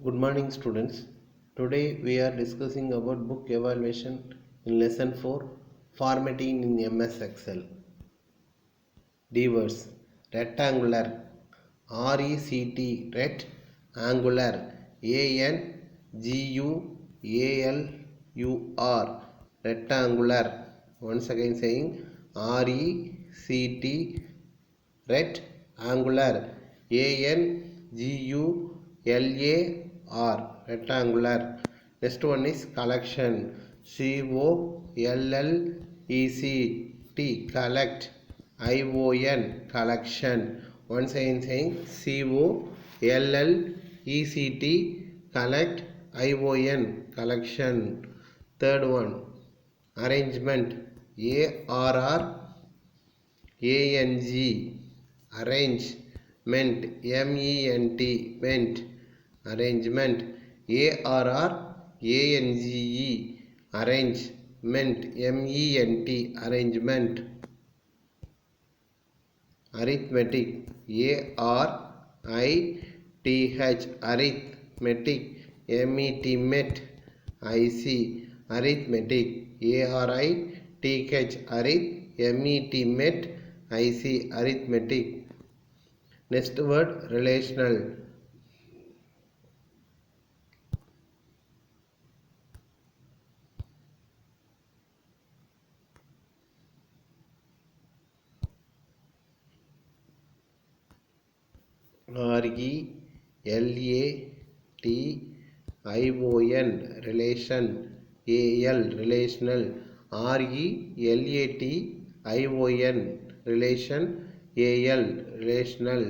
Good morning students. Today we are discussing about book evaluation in lesson 4 formatting in MS Excel. D words rectangular RECT ret angular ANGUALUR rectangular. Once again saying RECT ret angular ANGULAR rectangular. Next one is collection COLLECT collect ION collection. Once again saying COLLECT collect ION collection. Third one arrangement ARR ANG arrange ment MENT ment arrangement ARR ANGE arrange ment MENT arrangement. Arithmetic ARITH arithmetic MET met IC arithmetic ARITH arith MET met IC arithmetic. Next word relational RELATION relation AL relational RELATION relation AL relational.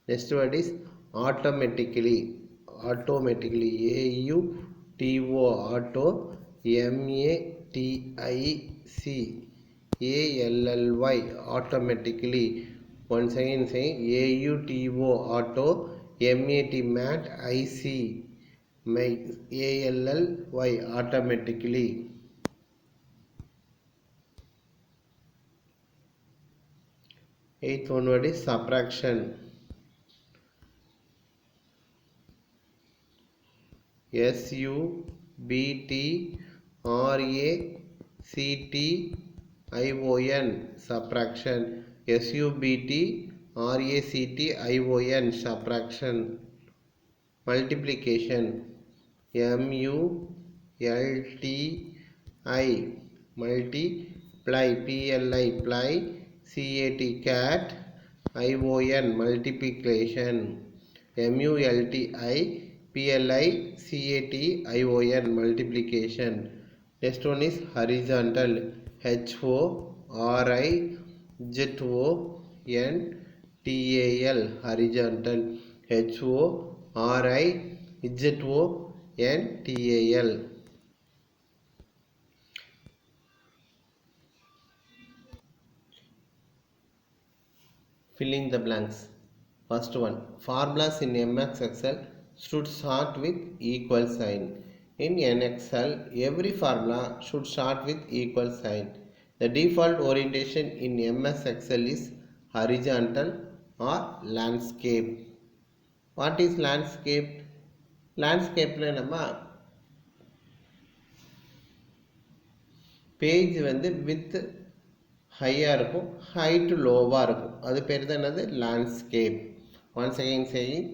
Next word is automatically AUTO auto MATIC ALLY automatically. Once again saying AUTO auto MAT IC ALLY automatically. Eighth one word is subtraction SUBTRACTION subtraction SUBTRACTION subtraction. Multiplication MULTI multiply PLI ply CAT cat ION multiplication MULTI PLI CAT ION multiplication. Next one is horizontal HORIZONTAL horizontal HORIZONTAL. Fill in the blanks. First one, formulas in MS Excel should start with equal sign. In Excel, every formula should start with equal sign. The default orientation in MS Excel is horizontal or landscape. What is landscape? Landscape நம்ம page வந்து width ஹையாக இருக்கும், height லோவாக இருக்கும். அது பேர் தான் என்னது? Landscape. Once again saying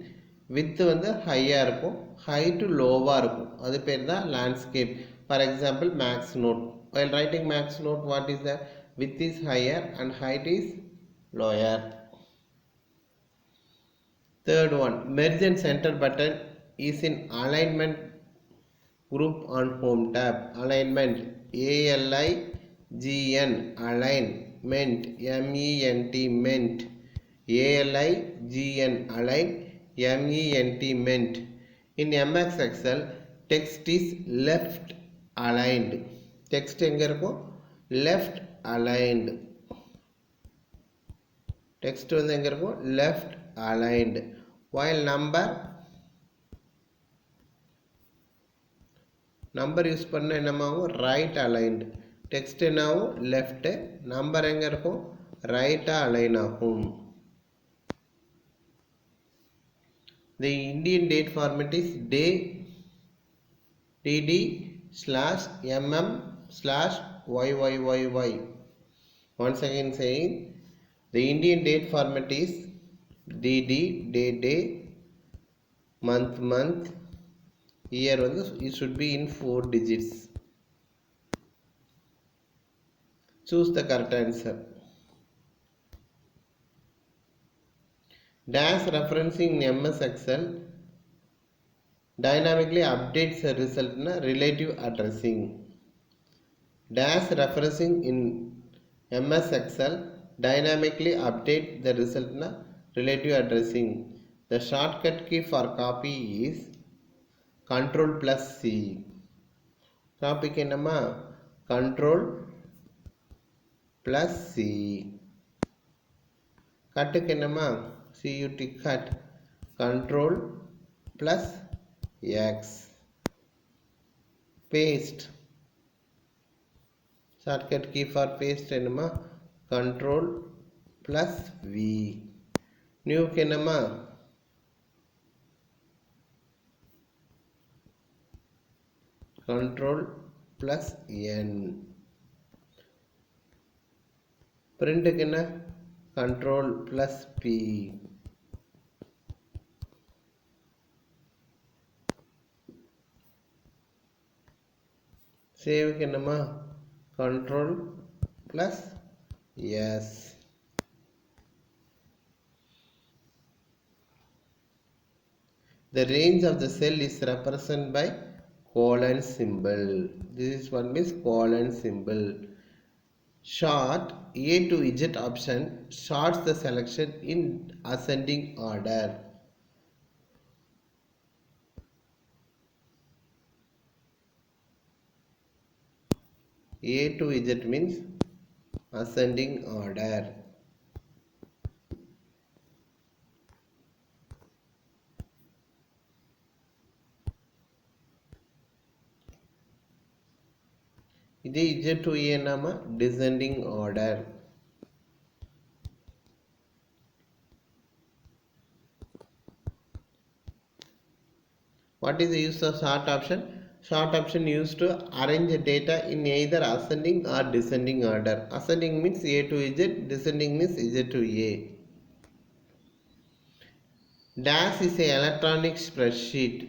width வந்து ஹையாக இருக்கும், ஹைட்டு லோவாக இருக்கும். அது பேர் தான் landscape. For example max note. while writing max note, what is the width is higher and height is lower. Third one, merge and center button is in alignment group on home tab. Alignment ALIGN alignment MENT ment ALIGN align MENT ment. In MS Excel, text is left aligned. Text எங்க இருக்கும்? left aligned. Text வந்து எங்க இருக்கும்? left aligned. While number use பண்ண என்னமாகும்? right aligned. Text என்னாகும்? left. number எங்க இருக்கும்? right align ஆகும். The Indian date format is day dd slash mm slash yyyy. Once again saying, the Indian date format is dd day month year it should be in 4 digits. Choose the correct answer. Dash referencing in MS Excel dynamically updates the result in a relative addressing. Dash referencing in MS Excel dynamically update the result in a relative addressing. The shortcut key for copy is Ctrl plus C. Copy के नम्मा Ctrl plus C. Cut के नम्मा CUT cut Ctrl plus X. Paste. Shortcut key for paste enema Ctrl plus V. New के नम्मा Ctrl plus N. Print के ना Ctrl plus P. Save के नम्मा Ctrl plus S. The range of the cell is represented by colon symbol. This is one means colon symbol. Sort A to Z option sorts the selection in ascending order. A to Z means ascending order. இதே Z to A நாம descending order. What is the use of sort option? Sort option used to arrange the data in either ascending or descending order. Ascending means A to Z, descending means Z to A. Dash is an electronic spreadsheet.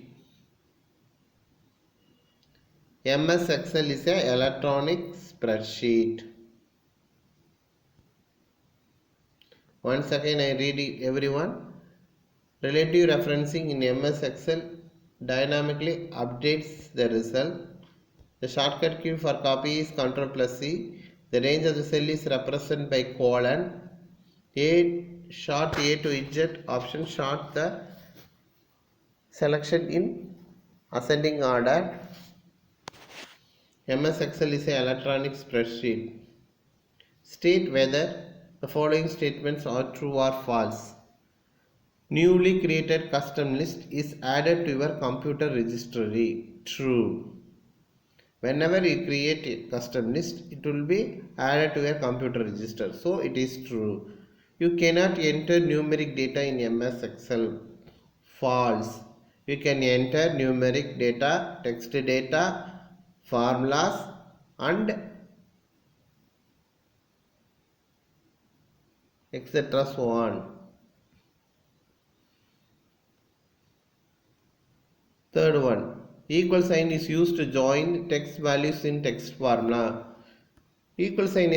MS Excel is an electronic spreadsheet. Once again I read it everyone. Relative referencing in MS Excel dynamically updates the result. The shortcut key for copy is Ctrl plus C. The range of the cell is represented by colon. Short A to Z option sort the selection in ascending order. MS Excel is an electronic spreadsheet. State whether the following statements are true or false. Newly created custom list is added to your computer registry. True. Whenever you create a custom list, it will be added to your computer register. So it is true. You cannot enter numeric data in MS Excel. False. You can enter numeric data, text data, formulas and etc. so on. Third one, equal sign is used to join text values in text formula. Equal sign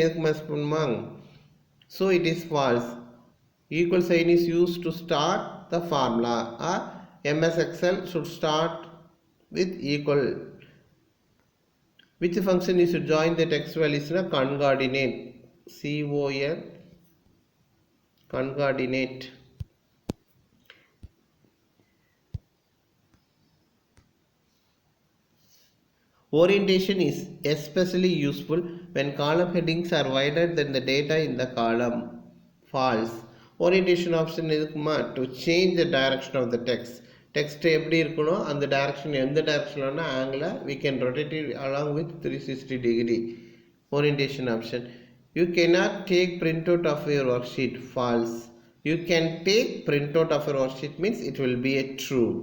so it is false. Equal sign is used to start the formula. MS Excel should start with equal. Which function is to join the text values in a concatenate? CON concatenate. Orientation is especially useful when column headings are wider than the data in the column. False. Orientation option is to change the direction of the text. Text எப்படி இருக்கணும் அந்த direction எந்த டைரக்ஷன்லனா ஆங்கிளை we can rotate it along with 360 degree. Orientation option. You cannot take printout of your worksheet. False. You can take printout of your worksheet means it will be a true.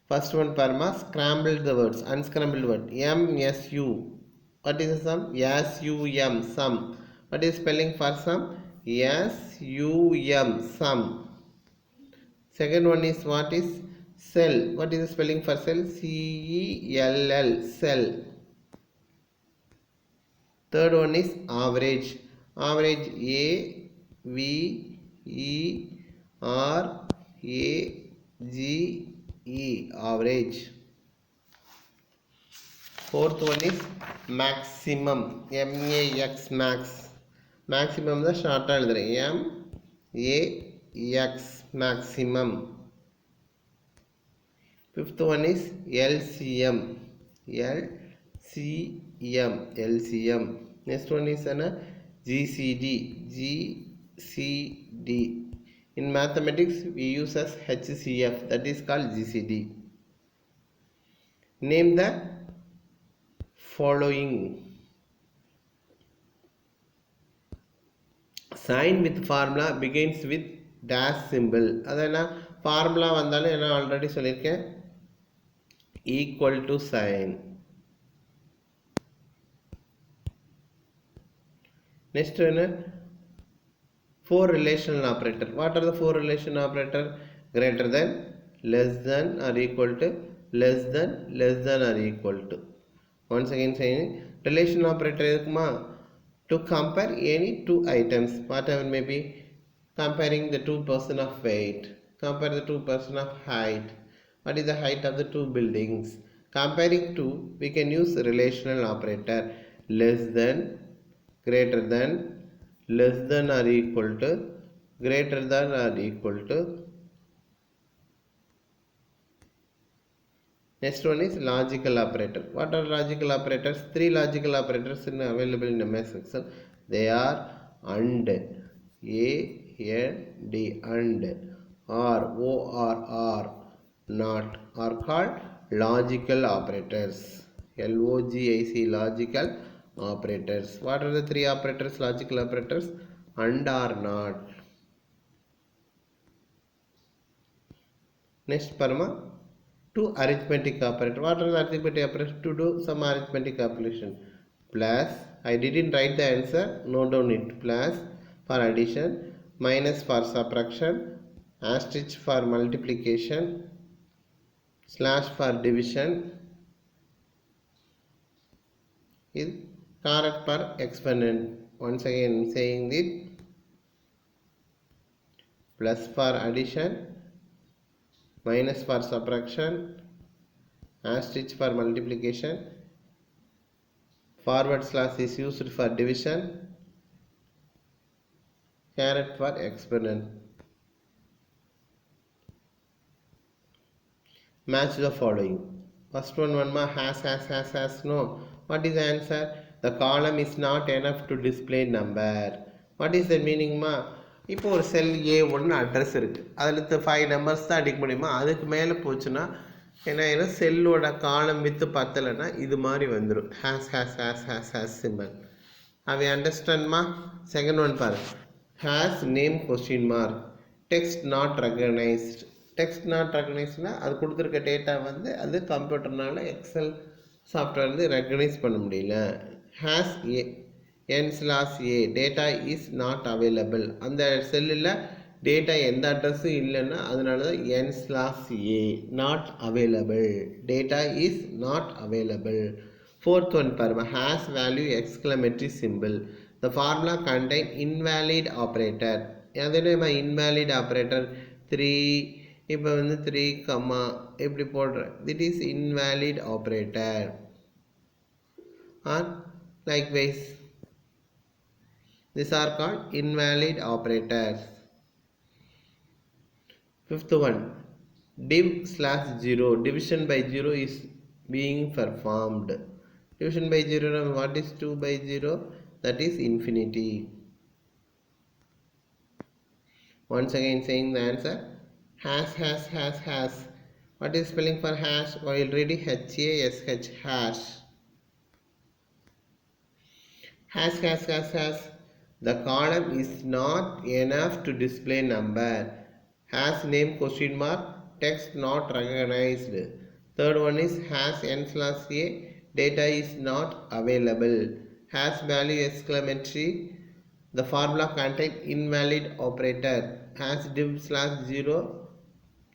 First one Parma, scrambled the words, unscrambled word. M-S-U. What is the sum? S-U-M, sum. What is spelling for sum? S-U-M, sum. Second one is what is cell? What is the spelling for cell? C-E-L-L, cell. Third one is average. Average, A-V-E-R-A-G-E, average. Fourth one is maximum. M-A-X, max. Maximum the short M-A-X, maximum. Fifth one is LCM. LCM. Next one is GCD. GCD. In mathematics, we use as HCF. That is called GCD. Name the following. Sign with formula begins with dash symbol. அதனா formula வந்தாலும் என்ன already சொல்லியிருக்கேன், equal to sign. Next one, four relational operator. What are the four relational operator? Greater than, less than or equal to, less than or equal to. Once again saying relational operator இருக்குமா, to compare any two items, whatever may be, comparing the two person of weight, compare the two person of height, what is the height of the two buildings. Comparing two, we can use relational operator. Less than, greater than, less than or equal to, greater than or equal to. Next one is logical operator. What are logical operators? Three logical operators available in MS Excel. They are AND, A-N-D, AND, or O-R-R, not, are called logical operators. L-O-G-I-C, logical operators. What are the three operators, logical operators? AND or not. Next Parma, two arithmetic operator. What are the arithmetic operators? To do some arithmetic calculation. Plus, I didn't write the answer, note down it. Plus for addition, minus for subtraction, asterisk for multiplication, slash for division, is correct for exponent. Once again saying it, plus for addition, minus for subtraction, asterisk for multiplication, forward slash is used for division, caret for exponent. Match the following. First one more has, no. What is the answer? The column is not enough to display number. What is the meaning ma? இப்போ ஒரு செல் A1 address இருக்குது, அதில் 5 numbers தான் அடிக்க முடியுமா, அதுக்கு மேலே போச்சுன்னா என்ன ஆயிரும், செல்லோட காலம் வித்து பத்தலைன்னா இது மாதிரி வந்துடும், ஹேஸ் சிம்பிள். அவை அண்டர்ஸ்டாண்ட்மா? செகண்ட் ஒன் பாரு, hash name question mark, text not recognised. Text not ரெகனைஸ்ட்னா அது கொடுத்துருக்க டேட்டா வந்து அது கம்ப்யூட்டர்னால எக்ஸல் சாஃப்ட்வேர் வந்து ரெகனைஸ் பண்ண முடியல. Hash A n/a, data is not available. அந்த செல்லில் டேட்டா எந்த அட்ரஸும் இல்லைன்னா அதனால தான் n/a, not available, data is not available. Fourth one பாருங்க, has value exclamatory symbol. The formula contain invalid operator. எதுனா invalid operator 3, இப்போ வந்து 3, இப்படி போடுறேன், it is invalid operator. Or likewise, these are called invalid operators. Fifth one, div/0, division by 0 is being performed. Division by 0, what is 2 by 0? That is infinity. Once again saying the answer, has. What is spelling for hash? Already HASH, hash. has. The column is not enough to display number. Has name question mark, text not recognized. Third one is has n/a, data is not available. Has value exclamatory, the formula contains invalid operator. Has div/0,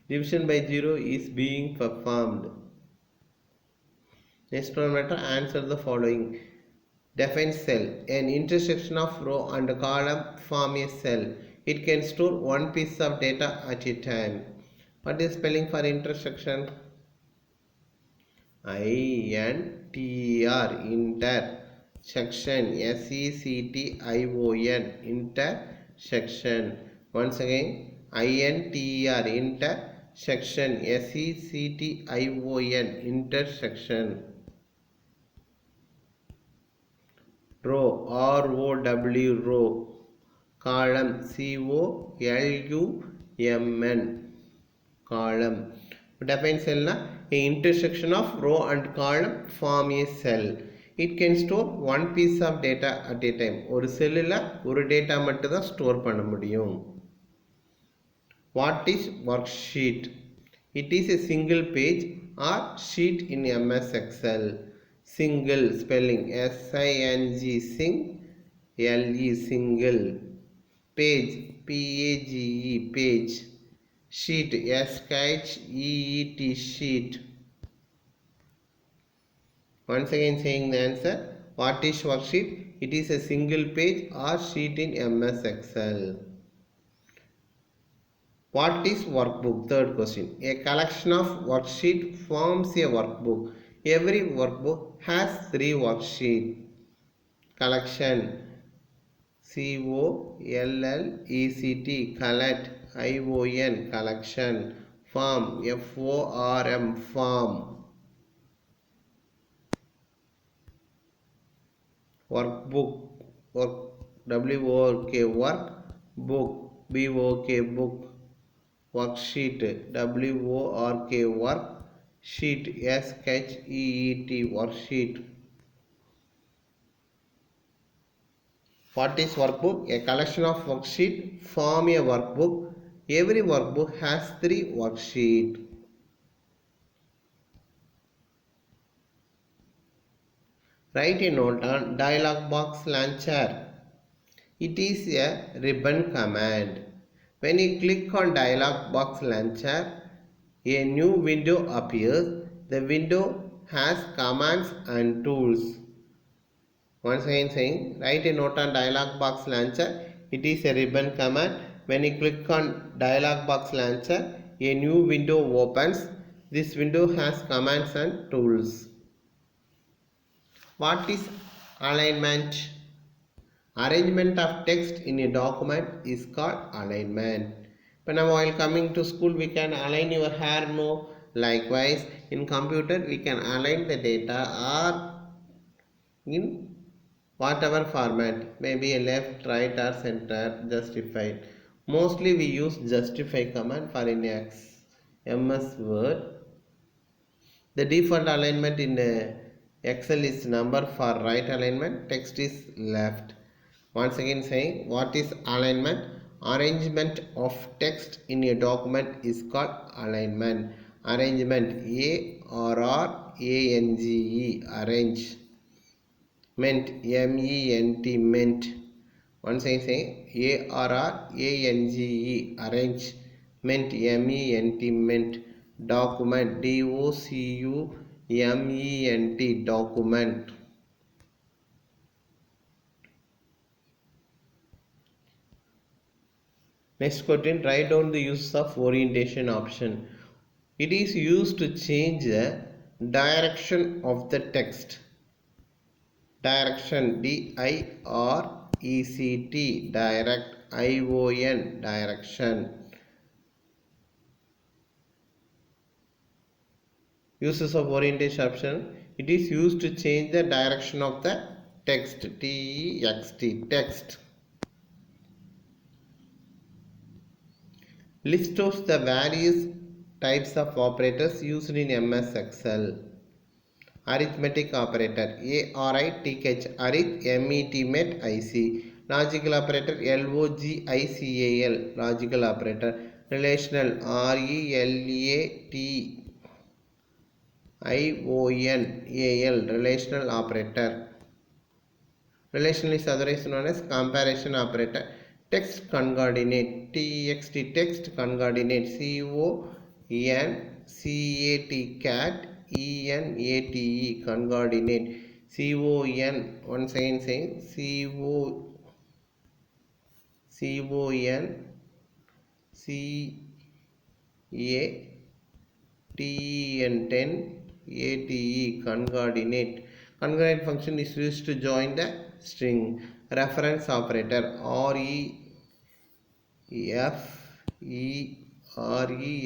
division by 0 is being performed. Next one matter, answer the following. Define cell. An intersection of row and column form a cell. It can store one piece of data at a time. What is spelling for intersection? I-N-T-R, intersection. S-E-C-T-I-O-N, intersection. Once again, I-N-T-R, intersection. S-E-C-T-I-O-N, intersection. Row, R-O-W, row. Column, C-O-L-U-M-N, column. Define cell na, a intersection of row and column form a cell. It can store one piece of data at a time. ஒரு செல்லில் ஒரு data மட்டும் தான் store பண்ண முடியும். What is worksheet? It is a single page or sheet in MS Excel. Single spelling S-I-N-G, sing, L-E, single. Page, P-A-G-E, page. Sheet, S-H-E-E-T, sheet. Once again saying the answer. What is worksheet? It is a single page or sheet in MS Excel. What is workbook? Third question. A collection of worksheet forms a workbook. Every workbook has 3 worksheets. Collection, C-O-L-L-E-C-T, collect, I-O-N, collection. Form, F-O-R-M, form. Workbook, W-O-R-K, work, book, B-O-K, book. Worksheet, W-O-R-K, work, sheet, S-H-E-E-T, worksheet. What is workbook? A collection of worksheets form a workbook. Every workbook has 3 worksheets. Write a note on dialog box launcher. It is a ribbon command. When you click on dialog box launcher, a new window appears. The window has commands and tools. Once again saying, write a note on dialog box launcher. It is a ribbon command. When you click on dialog box launcher, a new window opens. This window has commands and tools. What is alignment? Arrangement of text in a document is called alignment. But now while coming to school, we can align your hair, no? Likewise, in computer, we can align the data or in whatever format, maybe a left, right or center, justified. Mostly we use justify command for in MS Word. The default alignment in Excel is number for right alignment, text is left. Once again saying, what is alignment? Arrangement of text in a document is called alignment. Arrangement, A-R-R-A-N-G-E, arrange. Ment, M-E-N-T, ment. Once again saying, A-R-R-A-N-G-E, arrange. Ment, M-E-N-T, ment. Document, D-O-C-U-M-E-N-T, document. Next question, write down the use of orientation option. It is used to change the direction of the text. Direction, D-I-R-E-C-T, direct, I-O-N, direction. Uses of orientation option. It is used to change the direction of the text, T-E-X-T, text. List of the various types of operators used in MS Excel. Arithmetic operator ARITH, arith, MET, IC. Logical operator LOGICAL, logical operator. Relational RELATIONAL, relational operator. Relational is otherwise known as comparison operator. Text concatenate, TXT, text concatenate, CONCAT, cat, ENATE, concatenate, CON, once again saying CONCATEN concatenate. Concatenate function is used to join the string. Reference operator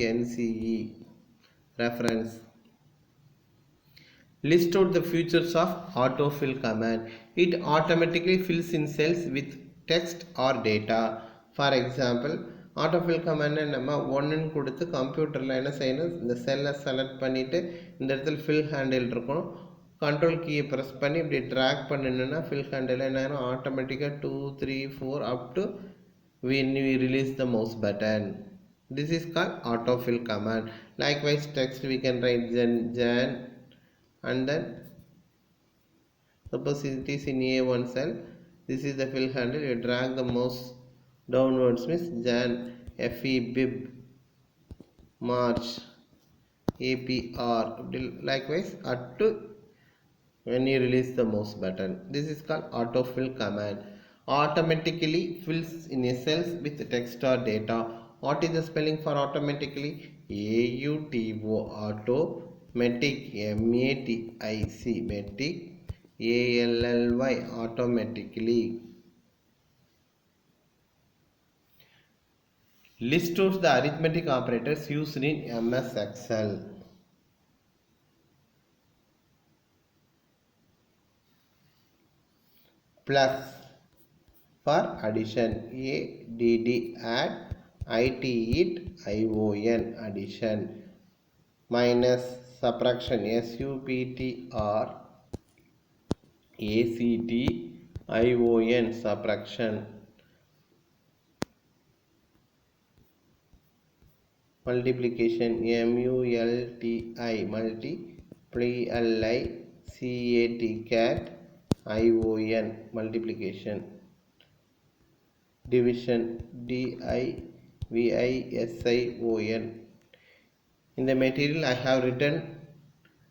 REFERENCE, reference. List out the features of autofill command. It automatically fills in cells with text or data. For example, autofill command நம்ம 1 கொடுத்து கம்ப்யூட்டரில் என்ன செய்யணும், இந்த செல்லை select பண்ணிவிட்டு இந்த இடத்துல ஃபில் ஹேண்டில் இருக்கும், கண்ட்ரோல் கீயை ப்ரெஸ் பண்ணி இப்படி ட்ராக் பண்ணினா ஃபில் ஹேண்டில் என்ன ஆகும், ஆட்டோமேட்டிக்காக 2 3 4 up to when we release the mouse button. This is called autofill command. Likewise, text we can write Jan and then suppose it is in A1 cell, this is the fill handle, you drag the mouse downwards means Jan, FE, Bib, March, APR. Likewise up to when you release the mouse button. This is called autofill command. Automatically fills in a cells with text or data. What is the spelling for automatically? AUTO, automatic, MATIC, matic, ALLY, automatically. List out the arithmetic operators used in MS Excel. Plus for addition, ADD, add, IT, ION, addition. Minus, subtraction, SUPTR, ACT, ION, subtraction. Multiplication, MULTI, multiply, CAT, cat, ION, multiplication. Division, DIVISION. In the material I have written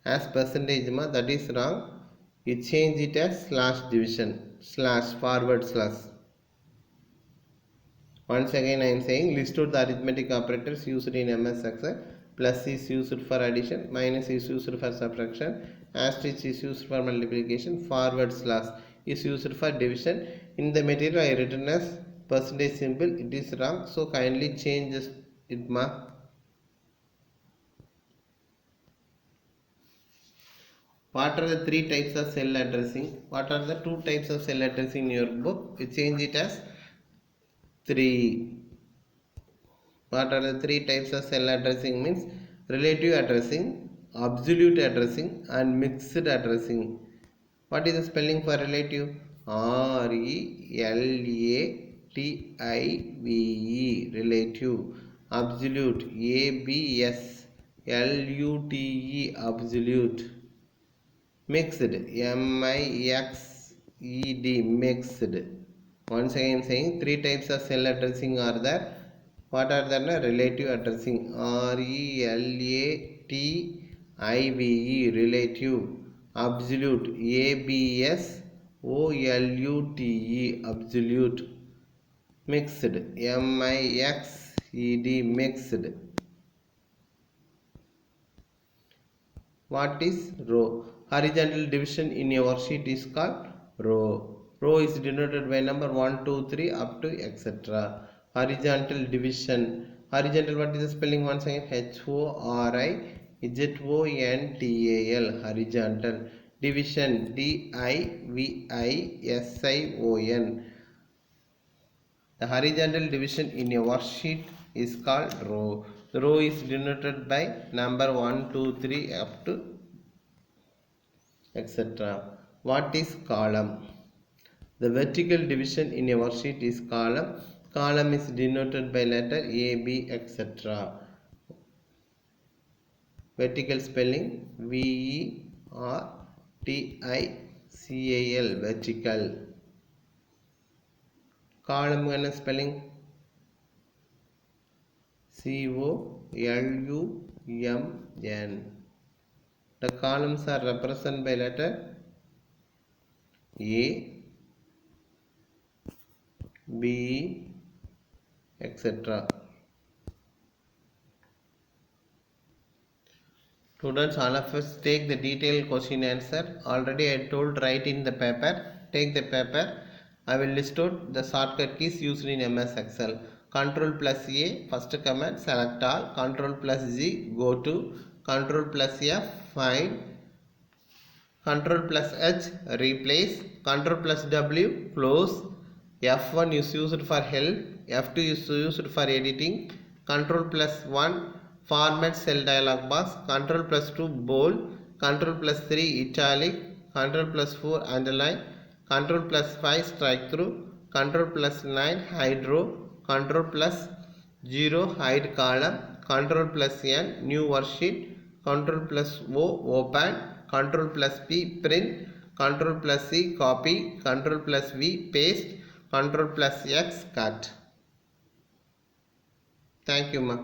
as percentage, that is wrong. You change it as slash division, slash, forward slash. Once again I am saying, list out the arithmetic operators used in MS Excel. Plus is used for addition, minus is used for subtraction, asterisk is used for multiplication, forward slash is used for division. In the material I written as percentage symbol, it is wrong, so kindly change it ma. What are the 3 types of cell addressing? What are the 2 types of cell addressing in your book? You change it as 3. What are the 3 types of cell addressing? Means relative addressing, absolute addressing and mixed addressing. What is the spelling for relative? RELATIVE, relative. Absolute, ABSLUTE, absolute. Mixed, MIXED, mixed. Once again saying, 3 types of cell addressing are there. What are the relative addressing? RELATIVE, relative. Absolute, ABSOLUTE, absolute. Mixed, MIXED, mixed. What is row? Horizontal division in a worksheet is called row. Row is denoted by number 1, 2, 3 up to etc. Horizontal division. Horizontal, what is the spelling once again? HORIZONTAL, horizontal. Division, DIVISION. The horizontal division in a worksheet is called row. The row is denoted by number 1, 2, 3 up to etc. What is column? The vertical division in a worksheet is column. Column is denoted by letter A, B, etc. Vertical spelling VERTICAL, vertical. Column and spelling COLUMN. The columns are represented by letter A, B, etc. Students, all of us take the detailed question answer. Already I told write in the paper. Take the paper. I will list out the shortcut keys used in MS Excel. Control plus A, first command, select all. Control plus Z, go to. Control plus F, find. Control plus H, replace. Control plus W, close. F1 is used for help. F2 is used for editing. Control plus 1, format cell dialog box. Control plus 2, bold. Control plus 3, italic. Control plus 4, underline. Control plus 5, strike through. Control plus 9, hide row. Control plus 0, hide column. Control plus N, new worksheet. Control plus O, open. Control plus P, print. Control plus C, copy. Control plus V, paste. Control plus X, cut. Thank you, ma.